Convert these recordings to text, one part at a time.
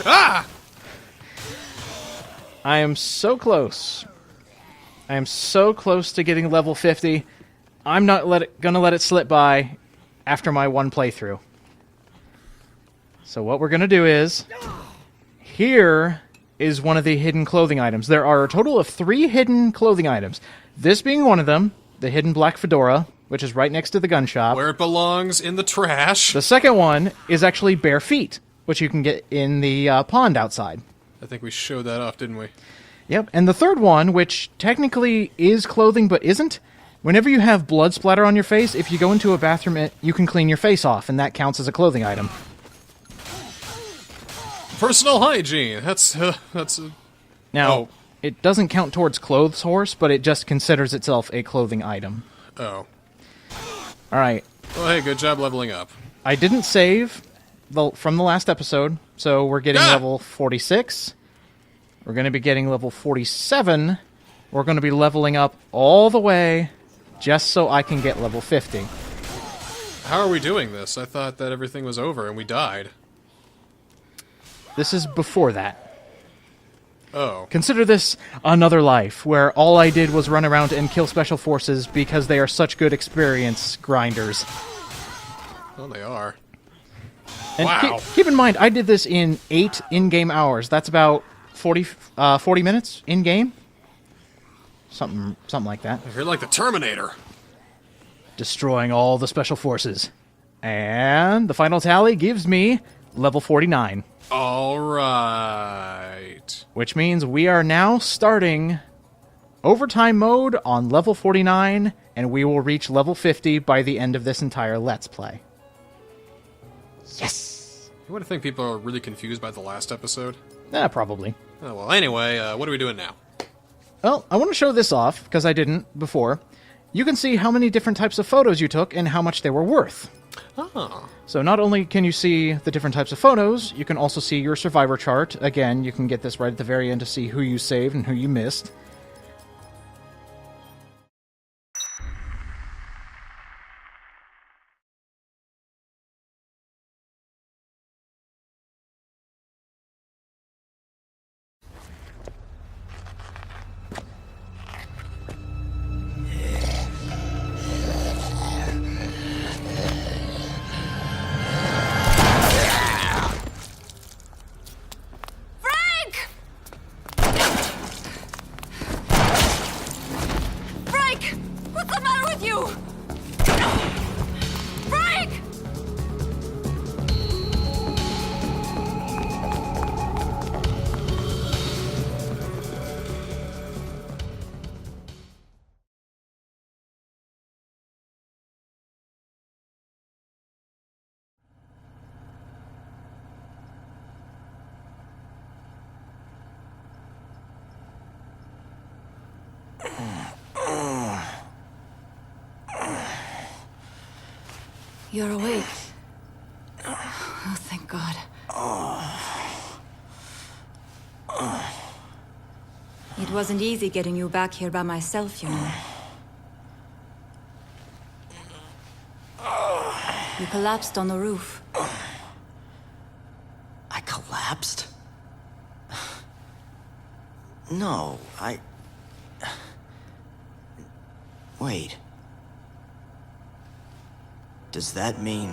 Ah! I am so close. I am so close to getting level 50. I'm not gonna let it slip by after my one playthrough. So what we're gonna do is... Here is one of the hidden clothing items. There are a total of 3 hidden clothing items. This being one of them, the hidden black fedora, which is right next to the gun shop. Where it belongs, in the trash. The second one is actually bare feet, which you can get in the pond outside. I think we showed that off, didn't we? Yep, and the third one, which technically is clothing but isn't, whenever you have blood splatter on your face, if you go into a bathroom, you can clean your face off, and that counts as a clothing item. Personal hygiene. That's Now, it doesn't count towards clothes horse, but it just considers itself a clothing item. Oh. Alright. Well, hey, good job leveling up. I didn't save from the last episode, so we're getting level 46. We're going to be getting level 47. We're going to be leveling up all the way just so I can get level 50. How are we doing this? I thought that everything was over and we died. This is before that. Oh. Consider this another life, where all I did was run around and kill special forces because they are such good experience grinders. Well, they are. And wow. Keep in mind, I did this in 8 in-game hours. That's about 40 minutes in-game? Something like that. You're like the Terminator. Destroying all the special forces. And the final tally gives me level 49. All right. Which means we are now starting overtime mode on level 49, and we will reach level 50 by the end of this entire Let's Play. Yes! You want to think people are really confused by the last episode? Probably. Oh, well, anyway, what are we doing now? Well, I want to show this off, because I didn't before. You can see how many different types of photos you took and how much they were worth. Oh. So not only can you see the different types of photos, you can also see your survivor chart. Again, you can get this right at the very end to see who you saved and who you missed. You're awake. Oh, thank God. It wasn't easy getting you back here by myself, you know. You collapsed on the roof. I collapsed? No, Wait. Does that mean...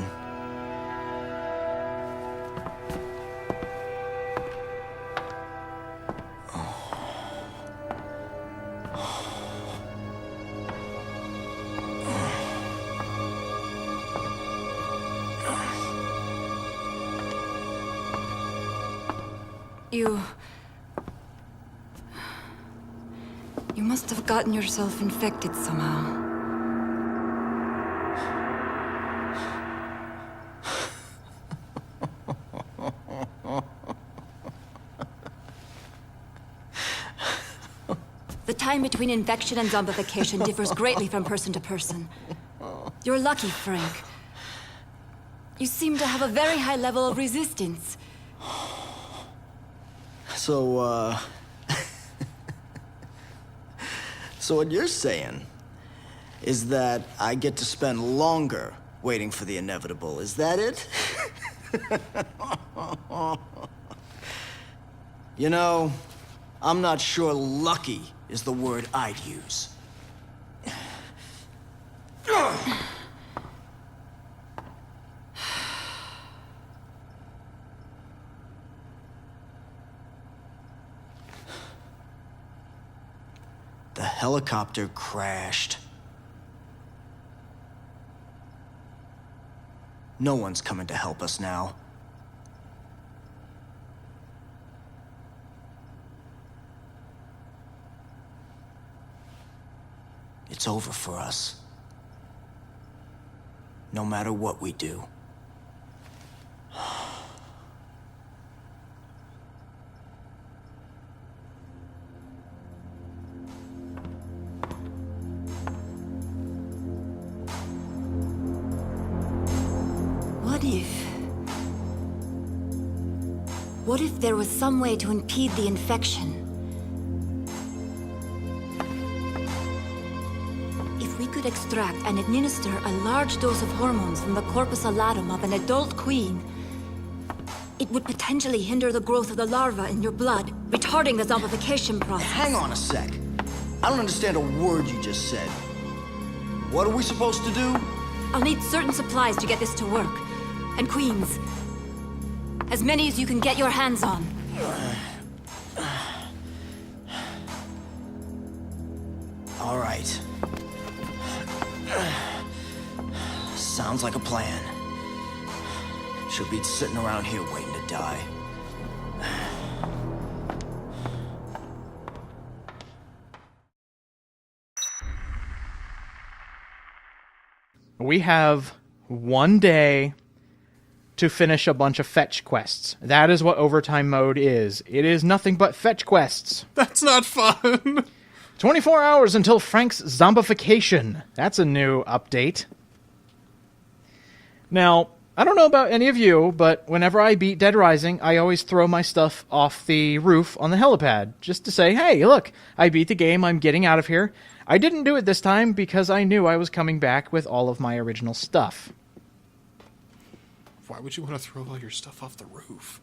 You must have gotten yourself infected somehow. The time between infection and zombification differs greatly from person to person. You're lucky, Frank. You seem to have a very high level of resistance. So, So what you're saying is that I get to spend longer waiting for the inevitable, is that it? You know, I'm not sure lucky is the word I'd use. The helicopter crashed. No one's coming to help us now. It's over for us. No matter what we do. What if there was some way to impede the infection? If we could extract and administer a large dose of hormones from the corpus allatum of an adult queen, it would potentially hinder the growth of the larva in your blood, retarding the zombification process. Hang on a sec. I don't understand a word you just said. What are we supposed to do? I'll need certain supplies to get this to work. And queens. As many as you can get your hands on. All right. Sounds like a plan. She'll be sitting around here waiting to die. We have 1 day to finish a bunch of fetch quests. That is what overtime mode is. It is nothing but fetch quests. That's not fun. 24 hours until Frank's zombification. That's a new update. Now, I don't know about any of you, but whenever I beat Dead Rising, I always throw my stuff off the roof on the helipad, just to say, hey, look, I beat the game, I'm getting out of here. I didn't do it this time because I knew I was coming back with all of my original stuff. Why would you want to throw all your stuff off the roof?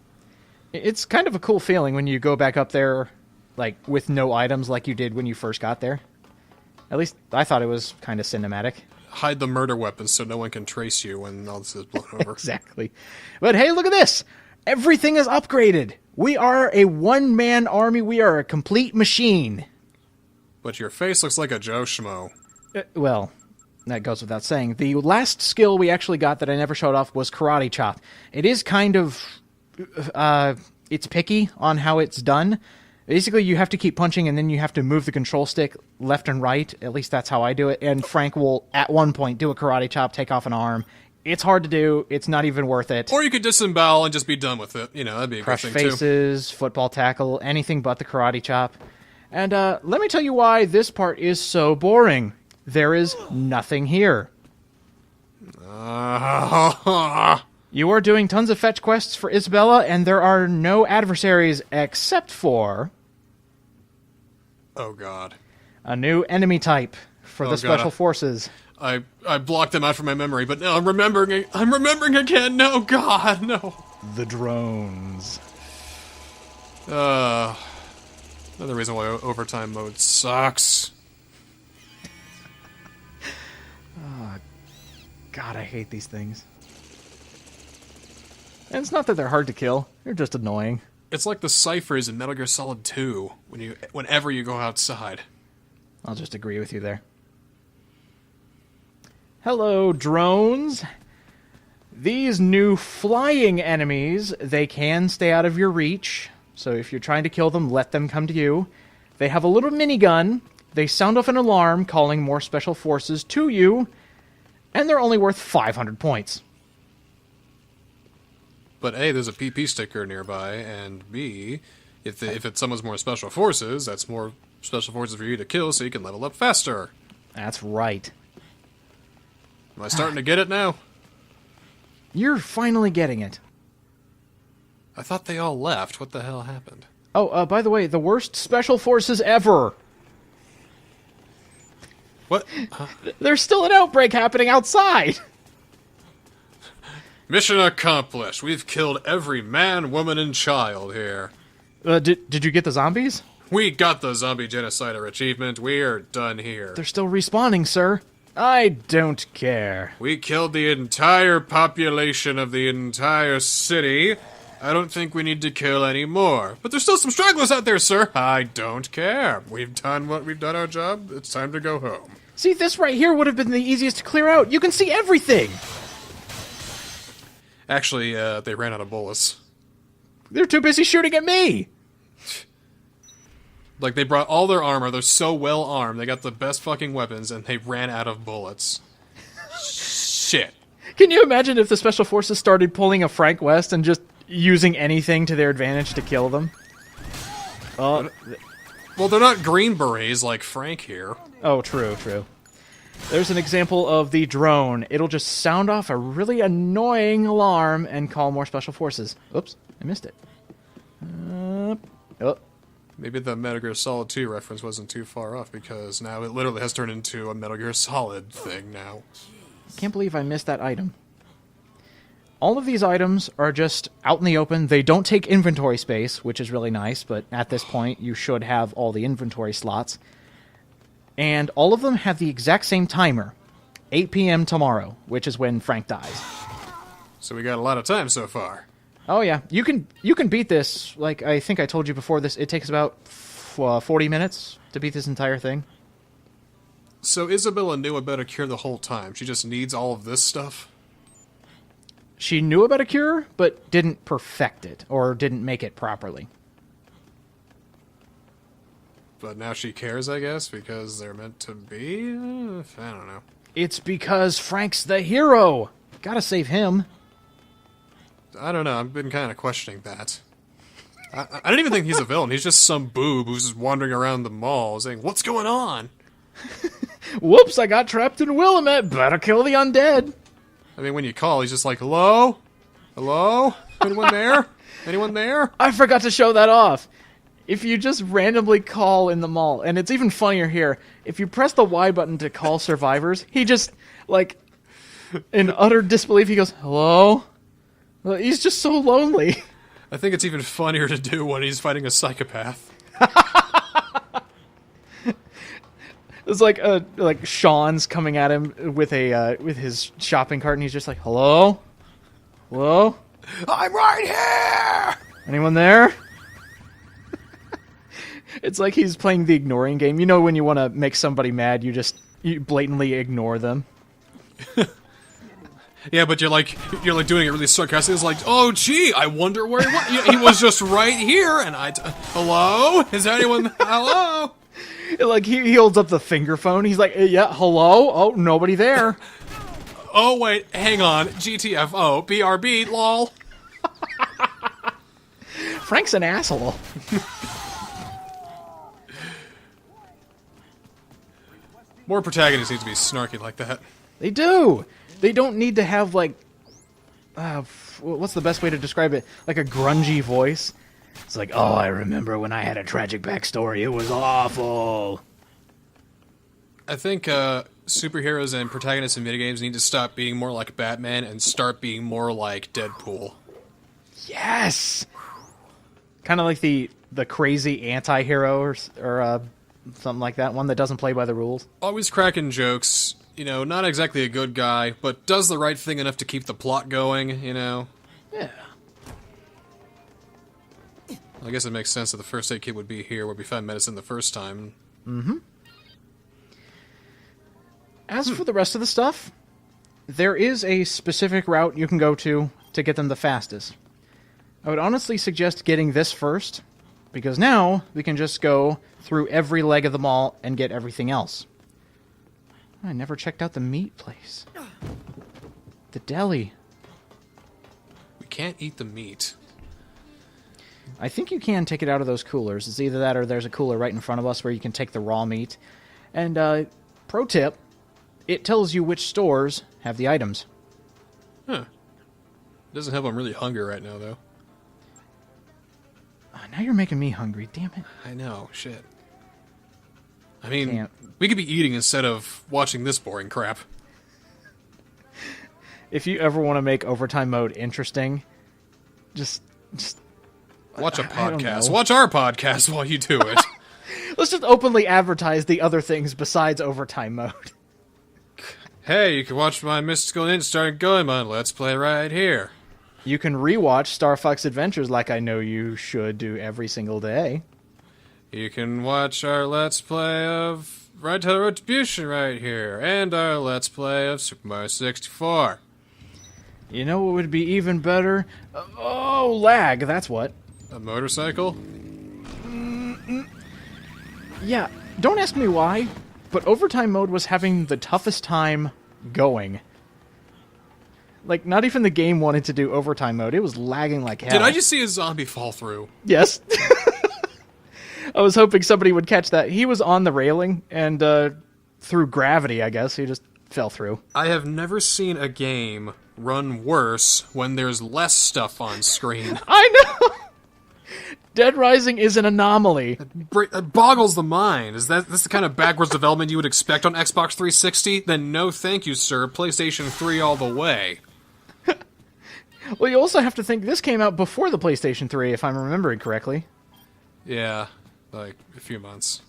It's kind of a cool feeling when you go back up there, like, with no items like you did when you first got there. At least, I thought it was kind of cinematic. Hide the murder weapons so no one can trace you when all this is blown over. Exactly. But hey, look at this! Everything is upgraded! We are a one-man army, we are a complete machine. But your face looks like a Joe Schmo. Well, that goes without saying. The last skill we actually got that I never showed off was Karate Chop. It is kind of... it's picky on how it's done. Basically, you have to keep punching, and then you have to move the control stick left and right. At least that's how I do it. And Frank will, at one point, do a Karate Chop, take off an arm. It's hard to do. It's not even worth it. Or you could disembowel and just be done with it. You know, that'd be a Crush good thing, too. faces, football tackle, anything but the Karate Chop. And let me tell you why this part is so boring. There is nothing here. You are doing tons of fetch quests for Isabella, and there are no adversaries except for... Oh, God. a new enemy type for the Special Forces. I blocked them out from my memory, but now I'm remembering again. No, God, no. The drones. Another reason why overtime mode sucks. God, I hate these things. And it's not that they're hard to kill. They're just annoying. It's like the ciphers in Metal Gear Solid 2 whenever you go outside. I'll just agree with you there. Hello, drones. These new flying enemies, they can stay out of your reach. So if you're trying to kill them, let them come to you. They have a little minigun. They sound off an alarm calling more special forces to you. And they're only worth 500 points. But A, there's a PP sticker nearby, and B, if it's someone's more special forces, that's more special forces for you to kill so you can level up faster. That's right. Am I starting to get it now? You're finally getting it. I thought they all left. What the hell happened? Oh, by the way, the worst special forces ever. What? There's still an outbreak happening outside. Mission accomplished. We've killed every man, woman, and child here. Did you get the zombies? We got the zombie genocider achievement. We're done here. They're still respawning, sir. I don't care. We killed the entire population of the entire city. I don't think we need to kill any more. But there's still some stragglers out there, sir. I don't care. We've done our job. It's time to go home. See, this right here would have been the easiest to clear out. You can see everything. Actually, they ran out of bullets. They're too busy shooting at me. Like, they brought all their armor. They're so well armed. They got the best fucking weapons, and they ran out of bullets. Shit. Can you imagine if the Special Forces started pulling a Frank West and just using anything to their advantage to kill them? Well, they're not Green Berets like Frank here. Oh, true. There's an example of the drone. It'll just sound off a really annoying alarm and call more Special Forces. Oops, I missed it. Oh. Maybe the Metal Gear Solid 2 reference wasn't too far off, because now it literally has turned into a Metal Gear Solid thing now. Can't believe I missed that item. All of these items are just out in the open. They don't take inventory space, which is really nice, but at this point you should have all the inventory slots. And all of them have the exact same timer. 8 p.m. tomorrow, which is when Frank dies. So we got a lot of time so far. Oh yeah, you can beat this. Like I think I told you before, this it takes about 40 minutes to beat this entire thing. So Isabella knew about a cure the whole time. She just needs all of this stuff? She knew about a cure, but didn't perfect it, or didn't make it properly. But now she cares, I guess, because they're meant to be? I don't know. It's because Frank's the hero! Gotta save him. I don't know, I've been kind of questioning that. I don't even think he's a villain. He's just some boob who's just wandering around the mall saying, "What's going on?" Whoops, I got trapped in Willamette. Better kill the undead. I mean, when you call, he's just like, "Hello? Hello? Anyone there? Anyone there?" I forgot to show that off. If you just randomly call in the mall, and it's even funnier here, if you press the Y button to call survivors, he just, like, in utter disbelief, he goes, "Hello?" Well, he's just so lonely. I think it's even funnier to do when he's fighting a psychopath. It's like Sean's coming at him with his shopping cart, and he's just like, "Hello? Hello? I'm right here!" Anyone there?" It's like he's playing the ignoring game. You know when you want to make somebody mad, you blatantly ignore them. Yeah, but you're like doing it really sarcastic. It's like, "Oh, gee, I wonder where he was. He was just right here." And hello? Is there anyone? Hello? Like he holds up the finger phone. He's like, "Yeah, hello? Oh, nobody there." Oh, wait, hang on. GTFO, BRB, lol. Frank's an asshole. More protagonists need to be snarky like that. They do. They don't need to have, like, what's the best way to describe it? Like a grungy voice. It's like, "Oh, I remember when I had a tragic backstory. It was awful." I think superheroes and protagonists in minigames need to stop being more like Batman and start being more like Deadpool. Yes! Kind of like the crazy anti-hero or something like that. One that doesn't play by the rules. Always cracking jokes. You know, not exactly a good guy, but does the right thing enough to keep the plot going, you know? Yeah. I guess it makes sense that the first aid kit would be here where we found medicine the first time. Mm-hmm. As for the rest of the stuff, there is a specific route you can go to get them the fastest. I would honestly suggest getting this first, because now we can just go through every leg of the mall and get everything else. I never checked out the meat place. The deli. We can't eat the meat. I think you can take it out of those coolers. It's either that or there's a cooler right in front of us where you can take the raw meat. And, pro tip, it tells you which stores have the items. Huh. Doesn't help I'm really hungry right now, though. Now you're making me hungry, damn it. I know, shit. I mean, Can't. we could be eating instead of watching this boring crap. If you ever want to make overtime mode interesting, just Watch a I don't podcast. know. Watch our podcast while you do it. Let's just openly advertise the other things besides overtime mode. Hey, you can watch my Mystical Ninja Start Going on Let's Play right here. You can rewatch Star Fox Adventures like I know you should do every single day. You can watch our Let's Play of Right to Retribution right here, and our Let's Play of Super Mario 64. You know what would be even better? Oh, lag, that's what. A motorcycle? Yeah, don't ask me why, but overtime mode was having the toughest time going. Like, not even the game wanted to do overtime mode. It was lagging like hell. Did I just see a zombie fall through? Yes. I was hoping somebody would catch that. He was on the railing, and through gravity, I guess, he just fell through. I have never seen a game run worse when there's less stuff on screen. I know! Dead Rising is an anomaly. It boggles the mind. Is this the kind of backwards development you would expect on Xbox 360? Then no thank you, sir. PlayStation 3 all the way. Well, you also have to think this came out before the PlayStation 3, if I'm remembering correctly. Yeah, like a few months.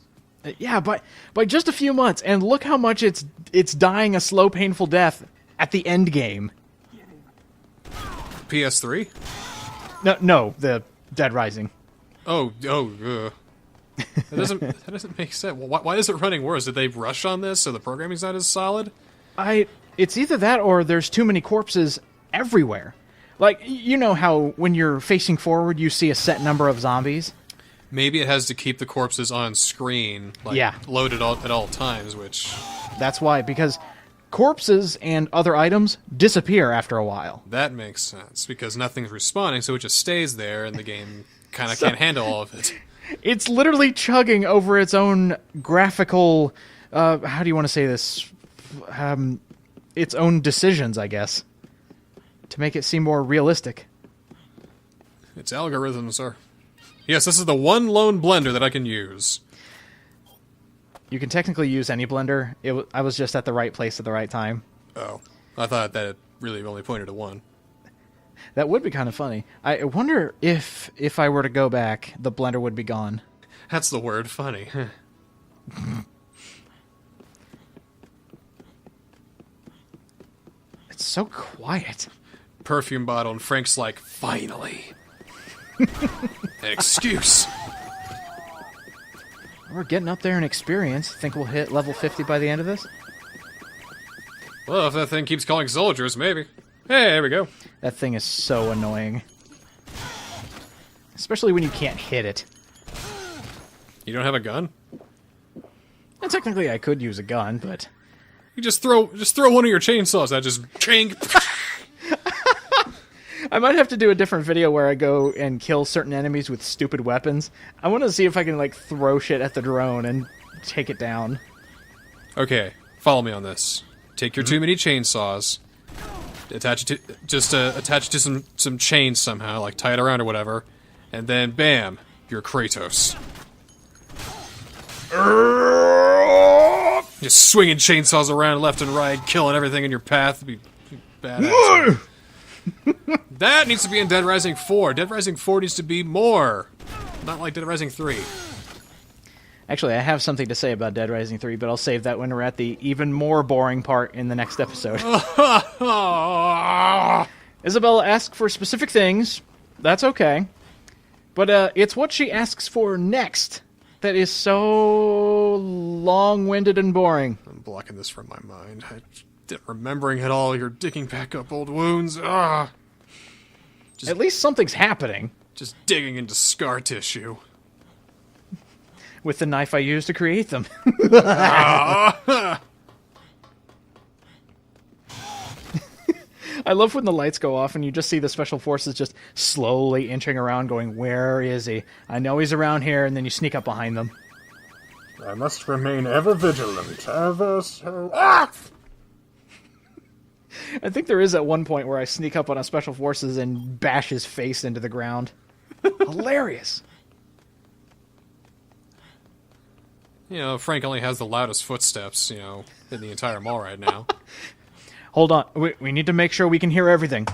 Yeah, by just a few months, and look how much it's dying a slow, painful death at the end game. PS3? No, the Dead Rising. That doesn't make sense. Why is it running worse? Did they rush on this so the programming's not as solid? It's either that or there's too many corpses everywhere. Like, you know how when you're facing forward, you see a set number of zombies? Maybe it has to keep the corpses on screen, loaded at all times, which... That's why, because corpses and other items disappear after a while. That makes sense, because nothing's respawning, so it just stays there, and the game kind of can't handle all of it. It's literally chugging over its own graphical... how do you want to say this? Its own decisions, I guess. To make it seem more realistic. It's algorithms, sir. Yes, this is the one lone blender that I can use. You can technically use any blender. I was just at the right place at the right time. Oh. I thought that it really only pointed to one. That would be kind of funny. I wonder if I were to go back, the blender would be gone. That's the word, funny. It's so quiet. Perfume bottle, and Frank's like, finally. An excuse. We're getting up there in experience. Think we'll hit level 50 by the end of this? Well, if that thing keeps calling soldiers, maybe. Hey, there we go. That thing is so annoying. Especially when you can't hit it. You don't have a gun? And technically I could use a gun, but... You just throw one of your chainsaws at just chink. I might have to do a different video where I go and kill certain enemies with stupid weapons. I want to see if I can, like, throw shit at the drone and take it down. Okay, follow me on this. Take your too many chainsaws, attach it to some chains somehow, like tie it around or whatever, and then bam, you're Kratos. Just swinging chainsaws around left and right, killing everything in your path. It'd be badass. That needs to be in Dead Rising 4. Dead Rising 4 needs to be more. Not like Dead Rising 3. Actually, I have something to say about Dead Rising 3, but I'll save that when we're at the even more boring part in the next episode. Isabella asked for specific things. That's okay. But it's what she asks for next that is so long-winded and boring. I'm blocking this from my mind. Remembering it all, you're digging back up old wounds. At least something's happening. Just digging into scar tissue. With the knife I used to create them. I love when the lights go off and you just see the special forces just slowly inching around going, where is he? I know he's around here, and then you sneak up behind them. I must remain ever vigilant, ever so... I think there is at one point where I sneak up on a special forces and bash his face into the ground. Hilarious. You know, Frank only has the loudest footsteps, in the entire mall right now. Hold on. We need to make sure we can hear everything.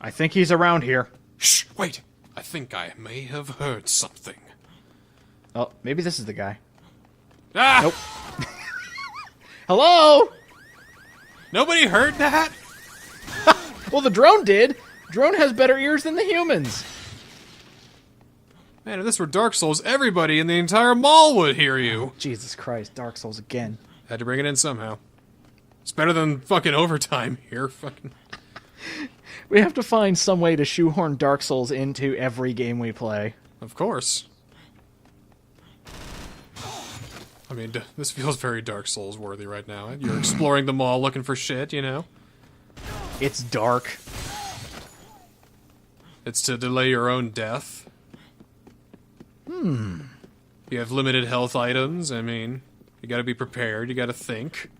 I think he's around here. Shh, wait. I think I may have heard something. Oh, maybe this is the guy. Ah! Nope. Hello? Nobody heard that? Well, the drone did. Drone has better ears than the humans. Man, if this were Dark Souls, everybody in the entire mall would hear you. Jesus Christ, Dark Souls again. Had to bring it in somehow. It's better than fucking overtime here. Fucking. We have to find some way to shoehorn Dark Souls into every game we play. Of course. I mean, this feels very Dark Souls worthy right now. You're exploring the mall looking for shit, you know? It's dark. It's to delay your own death. You have limited health items. I mean, you gotta be prepared. You gotta think.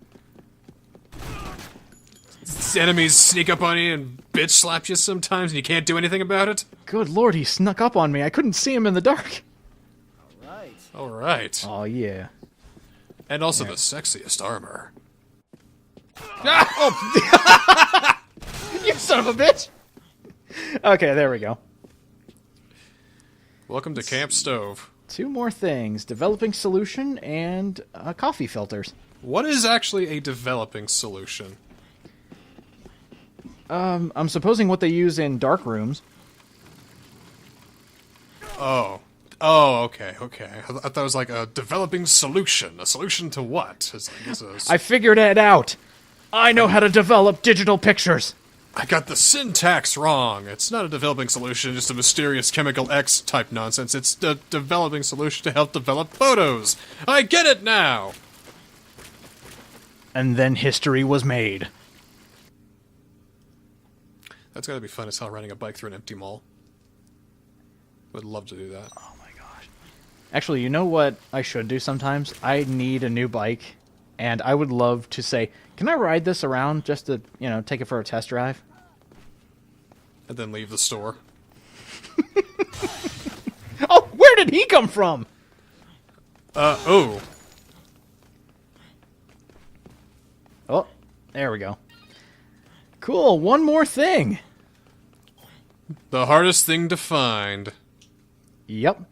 Enemies sneak up on you and bitch slap you sometimes and you can't do anything about it. Good lord, he snuck up on me. I couldn't see him in the dark. Alright. Oh, yeah. And also the sexiest armor. You son of a bitch! Okay, there we go. Welcome to Camp Stove. 2 more things. Developing solution and coffee filters. What is actually a developing solution? I'm supposing what they use in dark rooms. Oh, okay. I thought it was like a developing solution. A solution to what? I figured it out. I know how to develop digital pictures. I got the syntax wrong. It's not a developing solution, just a mysterious chemical X type nonsense. It's a developing solution to help develop photos. I get it now! And then history was made. That's gotta be fun as hell, riding a bike through an empty mall. Would love to do that. Oh my gosh. Actually, you know what I should do sometimes? I need a new bike, and I would love to say, can I ride this around just to, take it for a test drive? And then leave the store. Oh, where did he come from? Oh, there we go. Cool, one more thing. the hardest thing to find. Yep.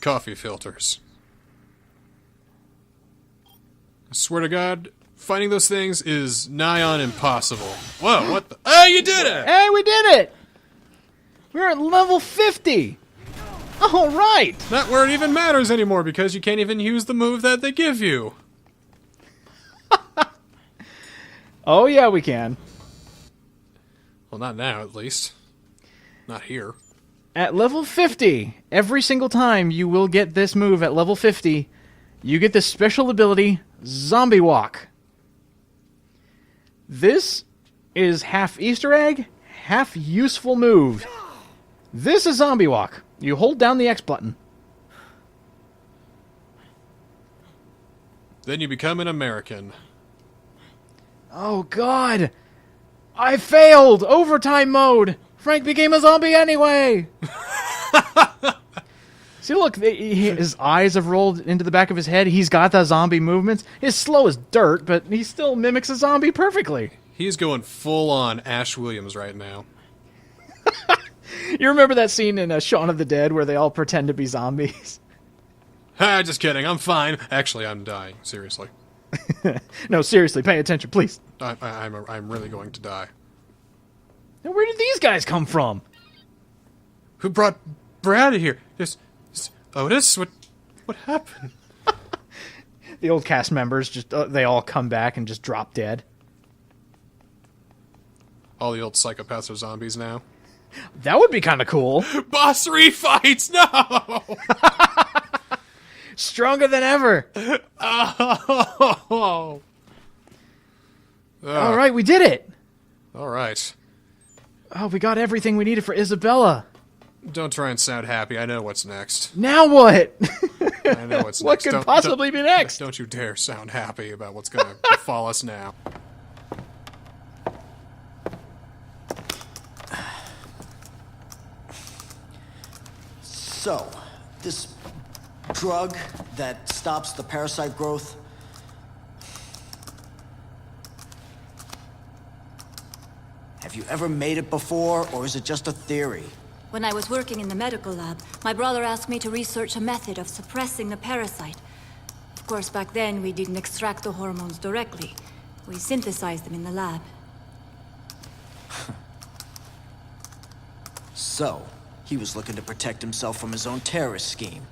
Coffee filters. I swear to God, finding those things is nigh on impossible. Whoa, what the? Oh, you did it! Hey, we did it! We're at level 50! Alright! Not where it even matters anymore, because you can't even use the move that they give you. Oh yeah, we can. Well, not now, at least. Not here. At level 50, every single time you will get this move at level 50, you get this special ability, Zombie Walk. This is half Easter egg, half useful move. This is Zombie Walk. You hold down the X button. Then you become an American. Oh god! I failed! Overtime mode! Frank became a zombie anyway! See, look, his eyes have rolled into the back of his head. He's got the zombie movements. He's slow as dirt, but he still mimics a zombie perfectly. He's going full-on Ash Williams right now. You remember that scene in Shaun of the Dead where they all pretend to be zombies? Ha, just kidding, I'm fine. Actually, I'm dying, seriously. No, seriously, pay attention, please. I'm really going to die. Now, where did these guys come from? Who brought Brad here? Otis? What happened? The old cast members, just they all come back and just drop dead. All the old psychopaths are zombies now. That would be kind of cool. Boss refights! No! Stronger than ever. Oh. All right, we did it. All right. Oh, we got everything we needed for Isabella. Don't try and sound happy. I know what's next. Now what? I know what's What next. could possibly be next? Don't you dare sound happy about what's going to befall us now. So, this drug that stops the parasite growth, have Have you ever made it before, or is it just a theory? When I was working in the medical lab, my brother asked me to research a method of suppressing the parasite. Of course, back then, we didn't extract the hormones directly. We synthesized them in the lab. So, he was looking to protect himself from his own terrorist scheme.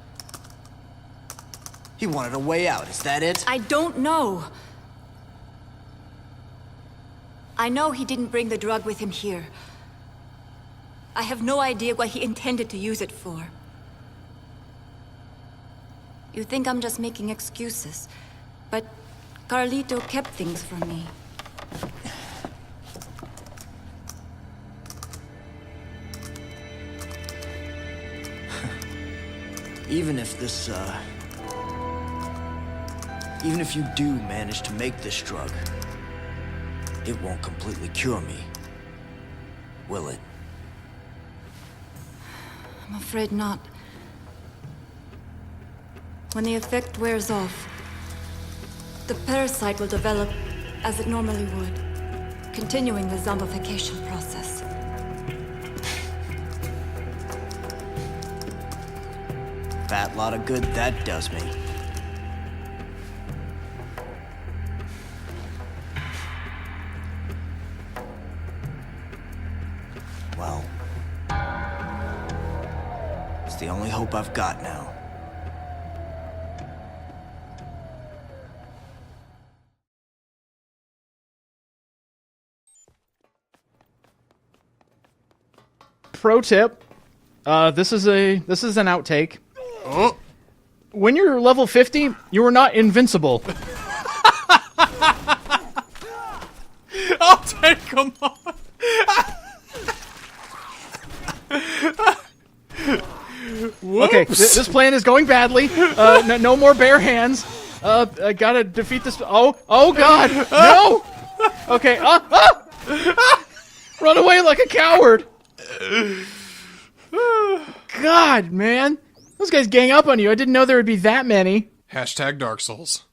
He wanted a way out, is that it? I don't know. I know he didn't bring the drug with him here. I have no idea what he intended to use it for. You think I'm just making excuses, but Carlito kept things from me. Even if this, even if you do manage to make this drug, it won't completely cure me, will it? I'm afraid not. When the effect wears off, the parasite will develop as it normally would, continuing the zombification process. Fat lot of good that does me. Well, it's the only hope I've got now. Pro tip. This is an outtake. Oh, When you're level 50, you are not invincible. I'll take him on. Okay, this plan is going badly. No more bare hands. I gotta defeat this. Oh God, no! Okay, run away like a coward. God, man, those guys gang up on you. I didn't know there would be that many. Hashtag Dark Souls.